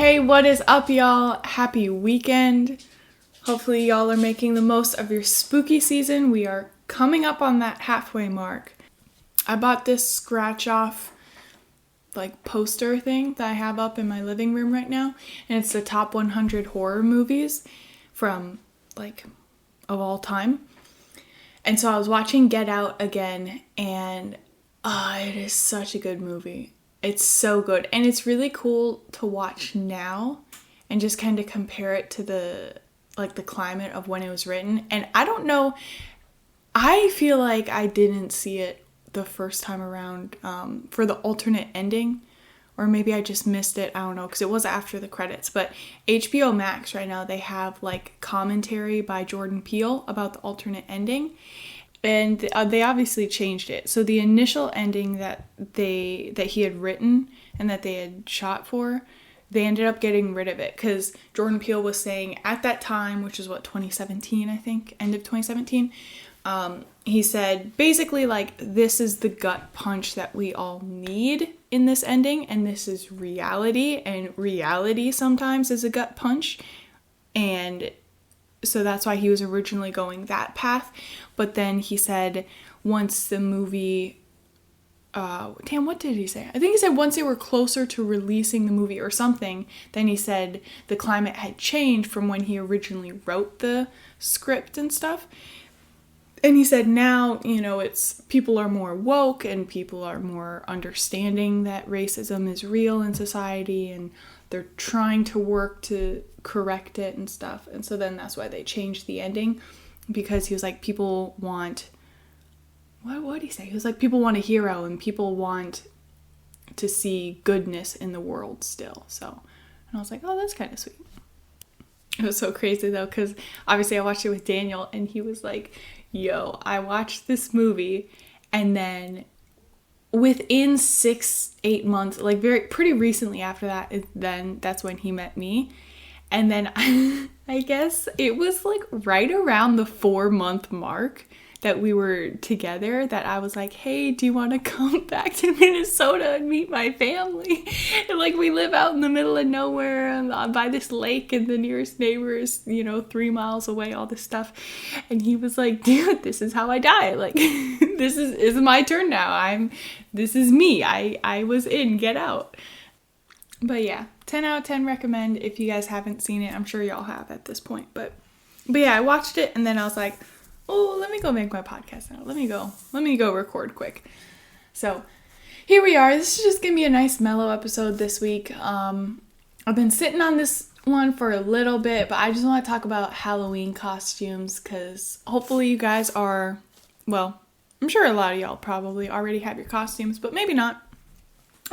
Hey, what is up, y'all? Happy weekend. Hopefully y'all are making the most of your spooky season. We are coming up on that halfway mark. I bought this scratch off poster thing that I have up in my living room right now, and it's the top 100 horror movies from of all time. And so I was watching Get Out again, and it is such a good movie. It's so good, and it's really cool to watch now and just kind of compare it to the climate of when it was written. And I don't know, I feel like I didn't see it the first time around for the alternate ending, or maybe I just missed it. I don't know, because it was after the credits. But HBO Max right now, they have commentary by Jordan Peele about the alternate ending. And they obviously changed it. So the initial ending that he had written and that they had shot for, they ended up getting rid of it because Jordan Peele was saying at that time, which is 2017, I think, end of 2017, he said basically this is the gut punch that we all need in this ending, and this is reality, and reality sometimes is a gut punch. And so that's why he was originally going that path. But then he said once the movie, what did he say? I think he said once they were closer to releasing the movie or something, then he said the climate had changed from when he originally wrote the script and stuff. And he said now, it's people are more woke and people are more understanding that racism is real in society, and they're trying to work to correct it and stuff. And so then that's why they changed the ending, because he was like, people want, what did he say? He was like, people want a hero and people want to see goodness in the world still. So, and I was like, oh, that's kind of sweet. It was so crazy though, because obviously I watched it with Daniel, and he was like, yo, I watched this movie, and then within 6-8 months, pretty recently after that, then that's when he met me. And then I guess it was right around the 4-month mark that we were together that I was like, hey, do you want to come back to Minnesota and meet my family? And we live out in the middle of nowhere by this lake, and the nearest neighbor is 3 miles away, all this stuff. And he was like, dude, this is how I die. This is my turn now. This is me. I was in Get Out. But yeah, 10 out of 10 recommend if you guys haven't seen it. I'm sure y'all have at this point. But yeah, I watched it, and then I was like, oh, let me go make my podcast now. Let me go record quick. So here we are. This is just going to be a nice mellow episode this week. I've been sitting on this one for a little bit, but I just want to talk about Halloween costumes, because hopefully you guys are, well, I'm sure a lot of y'all probably already have your costumes, but maybe not.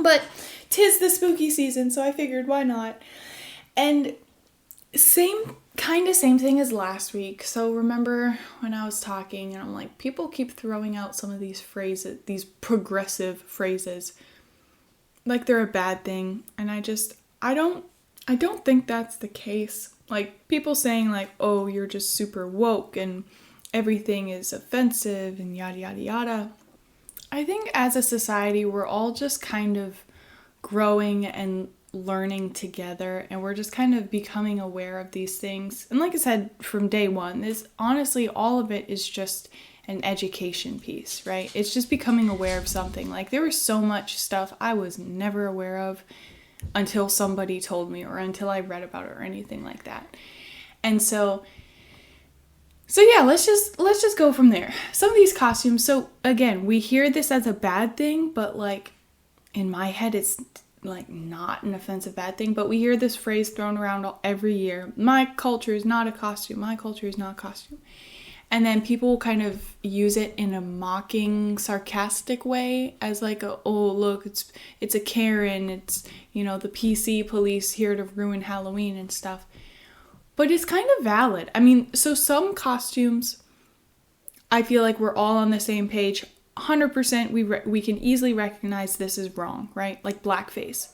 But 'tis the spooky season, so I figured why not. And same thing as last week. So remember when I was talking and I'm like, people keep throwing out some of these phrases, these progressive phrases, like they're a bad thing. And I don't think that's the case. People saying oh, you're just super woke and everything is offensive and yada yada yada. I think as a society, we're all just kind of growing and learning together, and we're just kind of becoming aware of these things. And like I said from day one, honestly, all of it is just an education piece, right? It's just becoming aware of something. There was so much stuff I was never aware of until somebody told me, or until I read about it, or anything like that. And so yeah, let's just go from there. Some of these costumes, so again, we hear this as a bad thing, but in my head, it's not an offensive bad thing, but we hear this phrase thrown around every year. My culture is not a costume. My culture is not a costume. And then people kind of use it in a mocking, sarcastic way as oh, look, it's a Karen. It's, the PC police here to ruin Halloween and stuff. But it's kind of valid. I mean, so some costumes, I feel like we're all on the same page. 100% we can easily recognize this is wrong, right? Like blackface.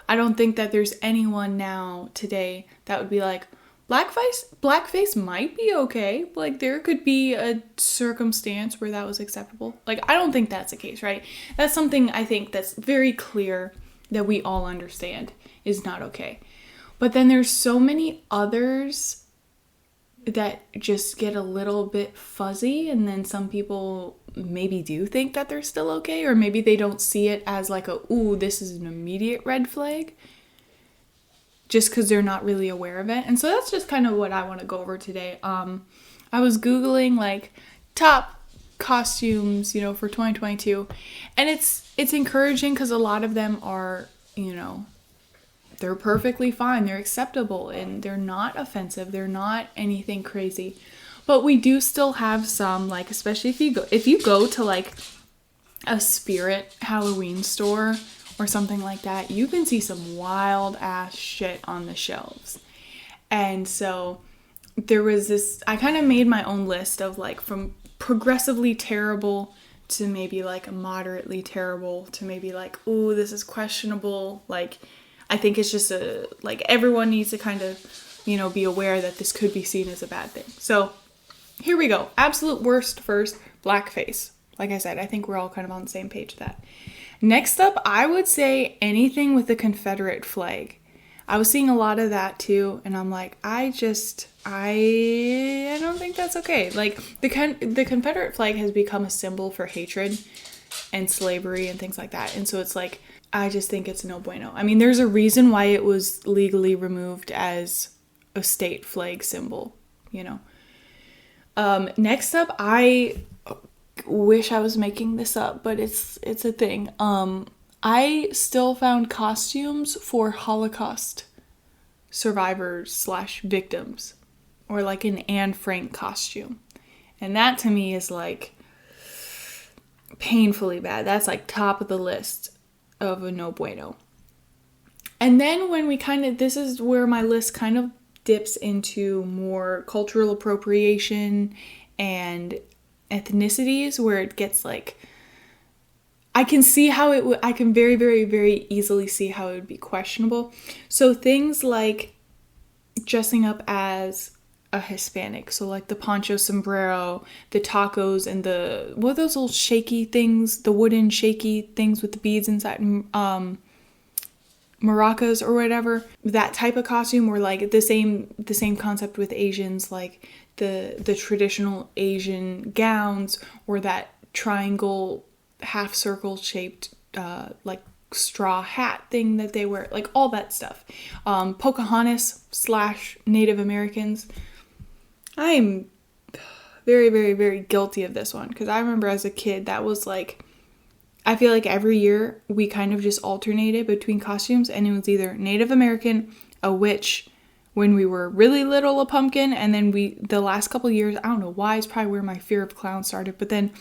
I don't think that there's anyone now today that would be like, blackface might be okay. There could be a circumstance where that was acceptable. I don't think that's the case, right? That's something I think that's very clear that we all understand is not okay. But then there's so many others that just get a little bit fuzzy, and then some people maybe do think that they're still okay, or maybe they don't see it as like ooh, this is an immediate red flag, just because they're not really aware of it. And so that's just kind of what I want to go over today. I was Googling like top costumes, for 2022, and it's encouraging because a lot of them are, they're perfectly fine, they're acceptable, and they're not offensive, they're not anything crazy. But we do still have some, like, especially if you go to like a Spirit Halloween store or something like that, you can see some wild ass shit on the shelves. And so there was this, I kind of made my own list of like from progressively terrible to maybe like moderately terrible to maybe like, ooh, this is questionable. Like, I think it's just like everyone needs to kind of, be aware that this could be seen as a bad thing. So here we go. Absolute worst first, blackface. Like I said, I think we're all kind of on the same page with that. Next up, I would say anything with the Confederate flag. I was seeing a lot of that too, and I'm like, I don't think that's okay. Like, the Confederate flag has become a symbol for hatred and slavery and things like that, and so it's like, I just think it's no bueno. I mean, there's a reason why it was legally removed as a state flag symbol, Next up, I wish I was making this up, but it's a thing. I still found costumes for Holocaust survivors / victims, or like an Anne Frank costume. And that to me is like painfully bad. That's like top of the list of a no bueno. And then when we this is where my list kind of dips into more cultural appropriation and ethnicities, where it gets like, I can see how I can very, very, very easily see how it would be questionable. So things like dressing up as a Hispanic, so like the poncho sombrero, the tacos, and what are those little shaky things, the wooden shaky things with the beads inside, maracas or whatever, that type of costume, or like the same concept with Asians, like the traditional Asian gowns, or that triangle half circle shaped like straw hat thing that they wear, like all that stuff. Pocahontas / Native Americans. I'm very, very, very guilty of this one, because I remember as a kid, that was like, I feel like every year we kind of just alternated between costumes, and it was either Native American, a witch, when we were really little, a pumpkin, and then the last couple years, I don't know why, it's probably where my fear of clowns started, but then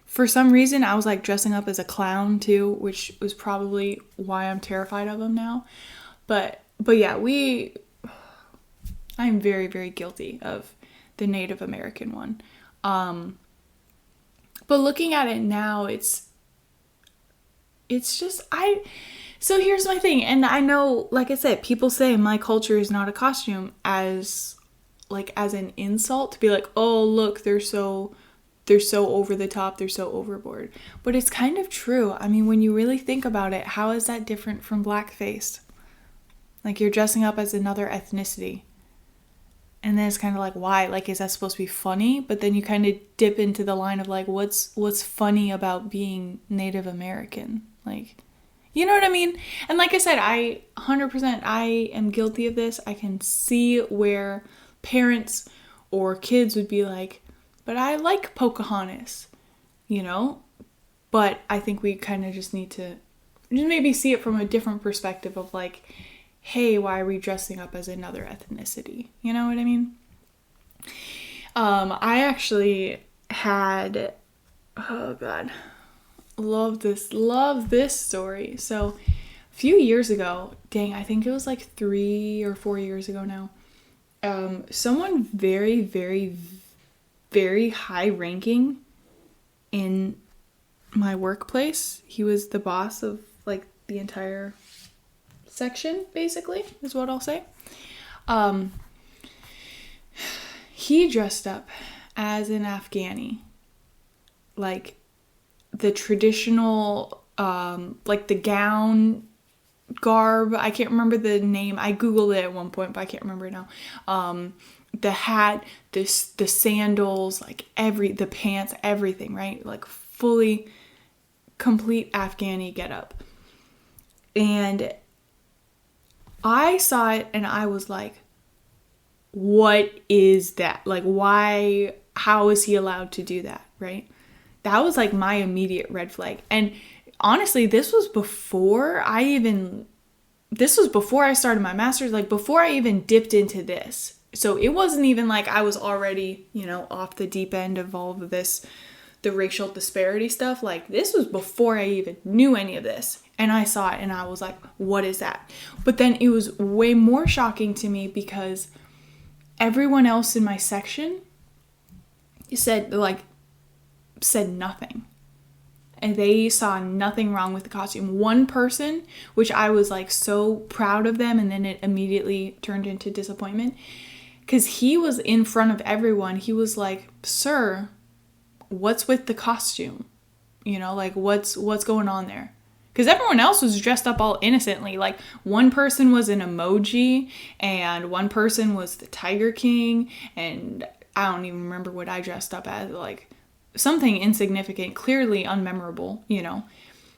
for some reason I was like dressing up as a clown too, which was probably why I'm terrified of them now. But yeah, I'm very, very guilty of the Native American one. But looking at it now, it's just, so here's my thing, and I know, like I said, people say my culture is not a costume as an insult, to be like, oh, look, they're so over the top, they're so overboard. But it's kind of true. I mean, when you really think about it, how is that different from blackface? Like, you're dressing up as another ethnicity. And then it's kind of like, why? Like, is that supposed to be funny? But then you kind of dip into the line of like, what's funny about being Native American? Like, you know what I mean? And like I said, 100%, I am guilty of this. I can see where parents or kids would be like, but I like Pocahontas, But I think we kind of just need to just maybe see it from a different perspective of like, hey, why are we dressing up as another ethnicity? You know what I mean? I actually had, oh God, love this story. So a few years ago, I think it was like 3 or 4 years ago now, someone very, very, very high ranking in my workplace, he was the boss of like the entire section, basically, is what I'll say. He dressed up as an Afghani, like the traditional, like the gown garb. I can't remember the name. I Googled it at one point, but I can't remember it now. The hat, the sandals, like the pants, everything, right? Like fully complete Afghani getup. And I saw it and I was like, what is that? Like, why, how is he allowed to do that, right? That was like my immediate red flag. And honestly, this was before I started my master's, like before I even dipped into this. So it wasn't even like I was already, off the deep end of all of this, the racial disparity stuff. Like this was before I even knew any of this. And I saw it and I was like, what is that? But then it was way more shocking to me because everyone else in my section said nothing. And they saw nothing wrong with the costume. One person, which I was like so proud of them, and then it immediately turned into disappointment. Because he was in front of everyone. He was like, sir, what's with the costume? Like what's going on there? Because everyone else was dressed up all innocently. Like one person was an emoji and one person was the Tiger King. And I don't even remember what I dressed up as. Like something insignificant, clearly unmemorable,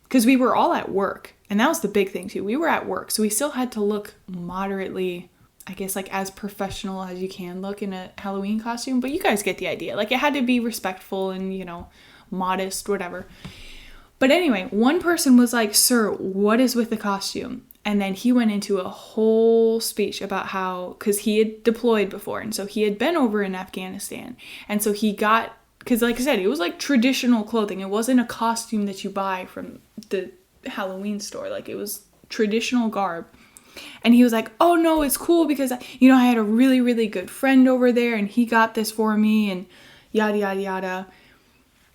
because we were all at work. And that was the big thing too. We were at work. So we still had to look moderately, I guess, like as professional as you can look in a Halloween costume. But you guys get the idea. Like it had to be respectful and, modest, whatever. But anyway, one person was like, sir, what is with the costume? And then he went into a whole speech about how, because he had deployed before. And so he had been over in Afghanistan. And so he got, because like I said, it was like traditional clothing. It wasn't a costume that you buy from the Halloween store. Like it was traditional garb. And he was like, oh no, it's cool because, I had a really, really good friend over there and he got this for me and yada, yada, yada.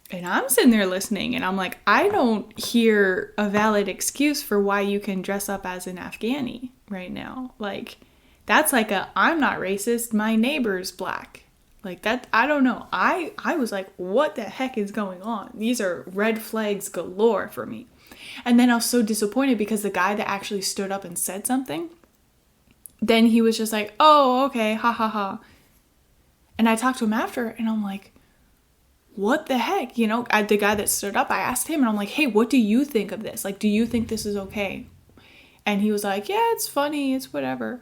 And I'm sitting there listening and I'm like, I don't hear a valid excuse for why you can dress up as an Afghani right now. Like, that's like I'm not racist, my neighbor's black. Like that, I don't know. I was like, what the heck is going on? These are red flags galore for me. And then I was so disappointed because the guy that actually stood up and said something, then he was just like, oh, okay, ha ha ha. And I talked to him after and I'm like, what the heck? The guy that stood up, I asked him and I'm like, hey, what do you think of this? Like, do you think this is okay? And he was like, yeah, it's funny, it's whatever.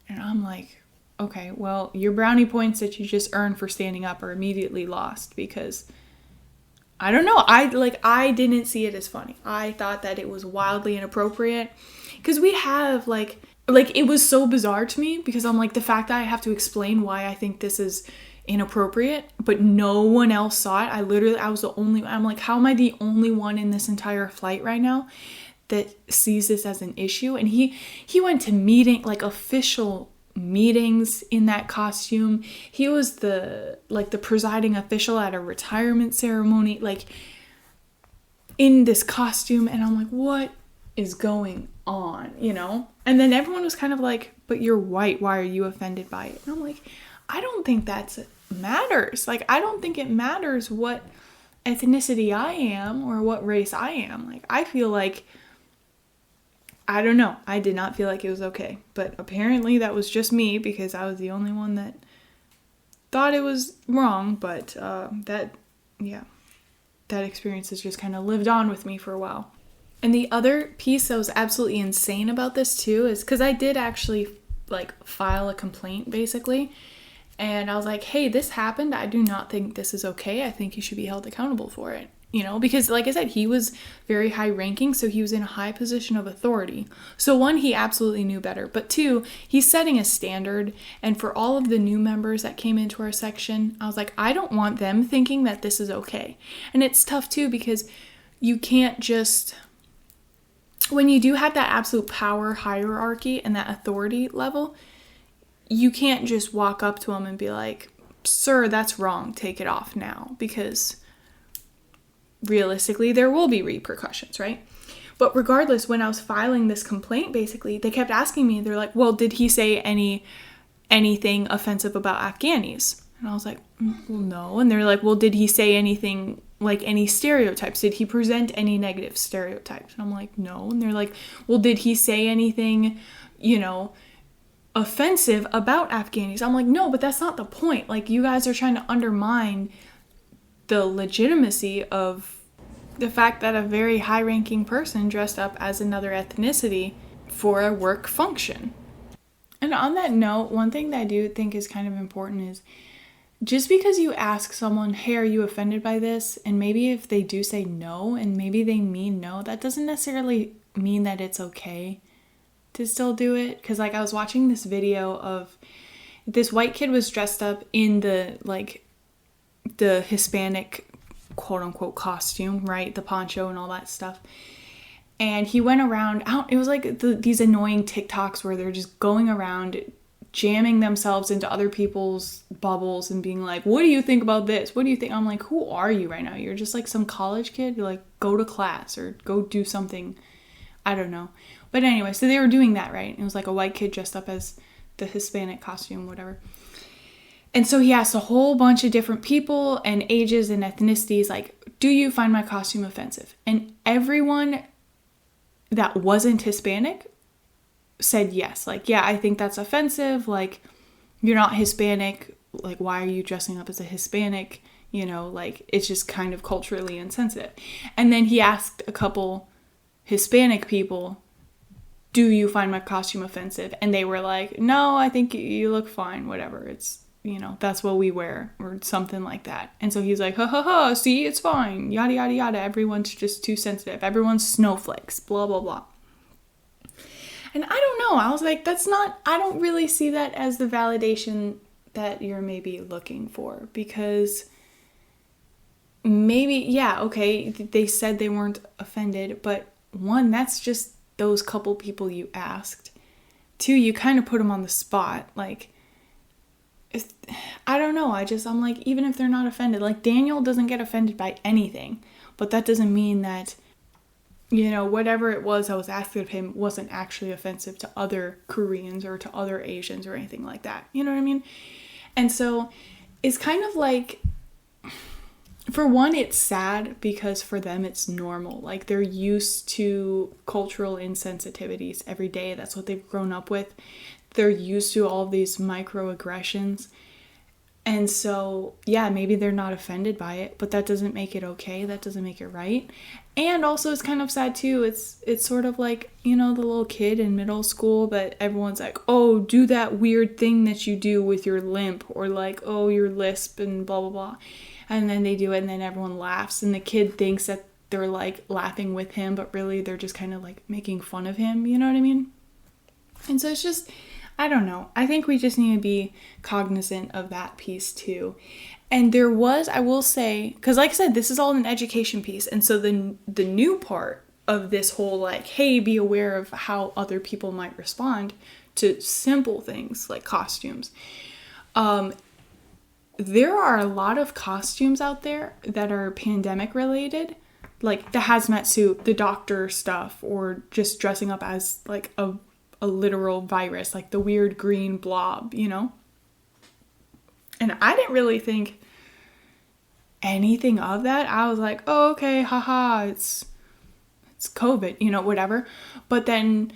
And I'm like, okay, well, your brownie points that you just earned for standing up are immediately lost because I don't know. I didn't see it as funny. I thought that it was wildly inappropriate because we have like it was so bizarre to me because I'm like, the fact that I have to explain why I think this is inappropriate, but no one else saw it. I was the only, I'm like, how am I the only one in this entire flight right now that sees this as an issue? And he went to official meetings in that costume. He was the presiding official at a retirement ceremony, like in this costume. And I'm like, what is going on? And then everyone was kind of like, but you're white, why are you offended by it? And I'm like, I don't think that's matters. Like, I don't think it matters what ethnicity I am or what race I am. Like, I feel like, I don't know. I did not feel like it was okay. But apparently that was just me because I was the only one that thought it was wrong. But that experience has just kind of lived on with me for a while. And the other piece that was absolutely insane about this too is because I did actually file a complaint basically. And I was like, hey, this happened. I do not think this is okay. I think you should be held accountable for it. Because like I said, he was very high ranking. So he was in a high position of authority. So one, he absolutely knew better. But two, he's setting a standard. And for all of the new members that came into our section, I was like, I don't want them thinking that this is okay. And it's tough too, because you can't just, when you do have that absolute power hierarchy and that authority level, you can't just walk up to him and be like, sir, that's wrong, take it off now, because realistically there will be repercussions, right? But regardless, when I was filing this complaint, basically, they kept asking me, they're like, well, did he say anything offensive about Afghanis? And I was like, well, no. And they're like, well, did he say anything like any stereotypes? Did he present any negative stereotypes? And I'm like, no. And they're like, well, did he say anything, offensive about Afghanis? I'm like, no, but that's not the point. Like, you guys are trying to undermine the legitimacy of the fact that a very high-ranking person dressed up as another ethnicity for a work function. And on that note, one thing that I do think is kind of important is just because you ask someone, hey, are you offended by this? And maybe if they do say no, and maybe they mean no, that doesn't necessarily mean that it's okay to still do it. Because like I was watching this video of this white kid was dressed up in the Hispanic quote unquote costume, right? The poncho and all that stuff. And he went around, it was like these annoying TikToks where they're just going around jamming themselves into other people's bubbles and being like, what do you think about this? What do you think? I'm like, who are you right now? You're just like some college kid. You're like, go to class or go do something. I don't know. But anyway, so they were doing that, right? It was like a white kid dressed up as the Hispanic costume, whatever. And so he asked a whole bunch of different people and ages and ethnicities, like, do you find my costume offensive? And everyone that wasn't Hispanic said yes. Like, yeah, I think that's offensive. Like, you're not Hispanic. Like, why are you dressing up as a Hispanic? Like, it's just kind of culturally insensitive. And then he asked a couple Hispanic people, do you find my costume offensive? And they were like, no, I think you look fine. Whatever. It's, that's what we wear or something like that. And so he's like, ha ha ha, see, it's fine. Yada, yada, yada. Everyone's just too sensitive. Everyone's snowflakes, blah, blah, blah. And I don't know. I was like, I don't really see that as the validation that you're maybe looking for, because maybe, yeah, okay, they said they weren't offended, but one, that's just those couple people you asked. Two, you kind of put them on the spot. Like, I don't know. I'm like, even if they're not offended, like Daniel doesn't get offended by anything, but that doesn't mean that, whatever it was I was asking of him wasn't actually offensive to other Koreans or to other Asians or anything like that. You know what I mean? And so it's kind of like, for one, it's sad because for them it's normal. Like, they're used to cultural insensitivities every day. That's what they've grown up with. They're used to all of these microaggressions. And so, yeah, maybe they're not offended by it, but that doesn't make it okay. That doesn't make it right. And also, it's kind of sad too. It's sort of like, the little kid in middle school that everyone's like, oh, do that weird thing that you do with your limp, or like, oh, your lisp and blah, blah, blah. And then they do it and then everyone laughs, and the kid thinks that they're like laughing with him, but really they're just kind of like making fun of him. You know what I mean? And so it's just, I don't know. I think we just need to be cognizant of that piece too. And there was, I will say, because like I said, this is all an education piece. And so the new part of this whole like, hey, be aware of how other people might respond to simple things like costumes. There are a lot of costumes out there that are pandemic related, like the hazmat suit, the doctor stuff, or just dressing up as like a literal virus, like the weird green blob, And I didn't really think anything of that. I was like, oh, okay, haha, it's COVID, whatever. But then,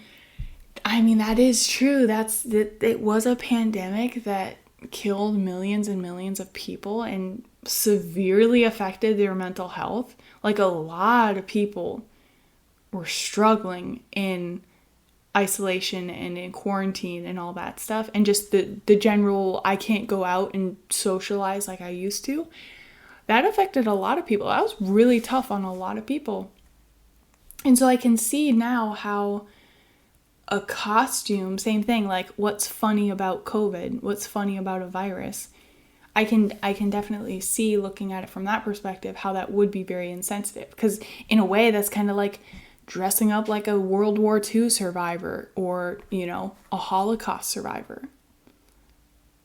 I mean, that is true. It was a pandemic that killed millions and millions of people and severely affected their mental health. Like, a lot of people were struggling in isolation and in quarantine and all that stuff, and just the general, I can't go out and socialize like I used to. That affected a lot of people. That was really tough on a lot of people. And so I can see now how a costume, same thing, like what's funny about COVID, what's funny about a virus. I can definitely see, looking at it from that perspective, how that would be very insensitive, because in a way that's kind of like dressing up like a World War II survivor, or, a Holocaust survivor.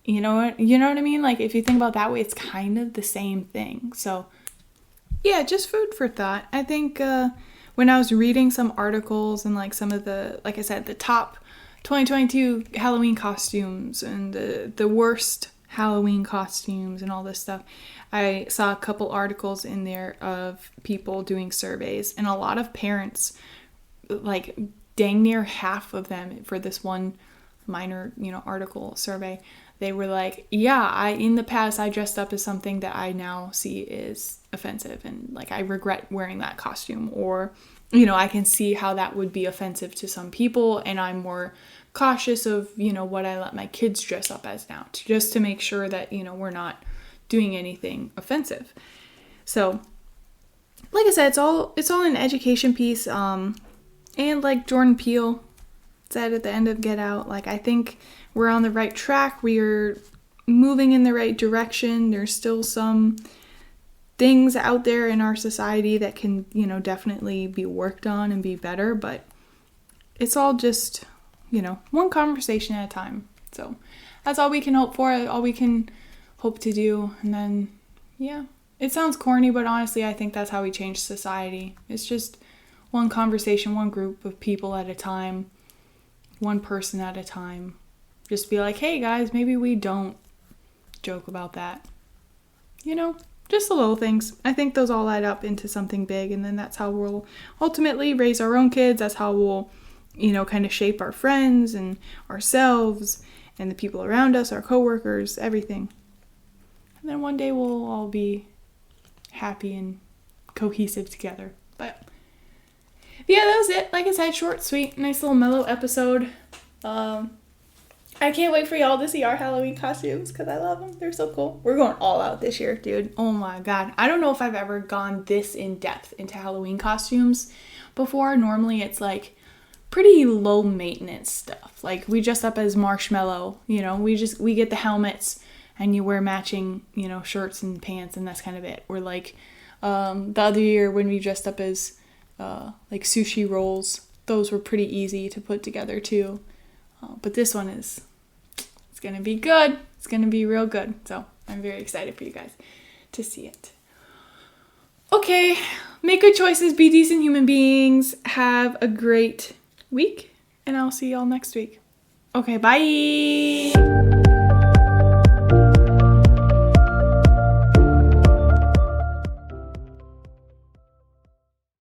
You know what I mean? Like, if you think about it that way, it's kind of the same thing. So yeah, just food for thought. I think when I was reading some articles and like some of the, like I said, the top 2022 Halloween costumes and the worst Halloween costumes and all this stuff. I saw a couple articles in there of people doing surveys, and a lot of parents, like dang near half of them for this one minor, article survey, they were like, yeah, in the past I dressed up as something that I now see is offensive, and like I regret wearing that costume, or I can see how that would be offensive to some people, and I'm more cautious of what I let my kids dress up as now, just to make sure that we're not doing anything offensive. So like I said, it's all an education piece, and like Jordan Peele said at the end of Get Out, like I think we're on the right track. We're moving in the right direction. There's still some things out there in our society that can, definitely be worked on and be better, but it's all just, one conversation at a time. So that's all we can hope for, all we can hope to do. And then, yeah, it sounds corny, but honestly, I think that's how we change society. It's just one conversation, one group of people at a time, one person at a time. Just be like, hey guys, maybe we don't joke about that. Just the little things. I think those all add up into something big, and then that's how we'll ultimately raise our own kids. That's how we'll, kind of shape our friends and ourselves and the people around us, our coworkers, everything. And then one day we'll all be happy and cohesive together. But yeah, that was it. Like I said, short, sweet, nice little mellow episode. I can't wait for y'all to see our Halloween costumes because I love them. They're so cool. We're going all out this year, dude. Oh my God. I don't know if I've ever gone this in depth into Halloween costumes before. Normally it's like pretty low maintenance stuff. Like we dress up as Marshmallow, we get the helmets and you wear matching, shirts and pants, and that's kind of it. Or like the other year when we dressed up as like sushi rolls, those were pretty easy to put together too. But this one it's going to be good. It's going to be real good. So I'm very excited for you guys to see it. Okay, make good choices, be decent human beings, have a great week, and I'll see y'all next week. Okay, bye.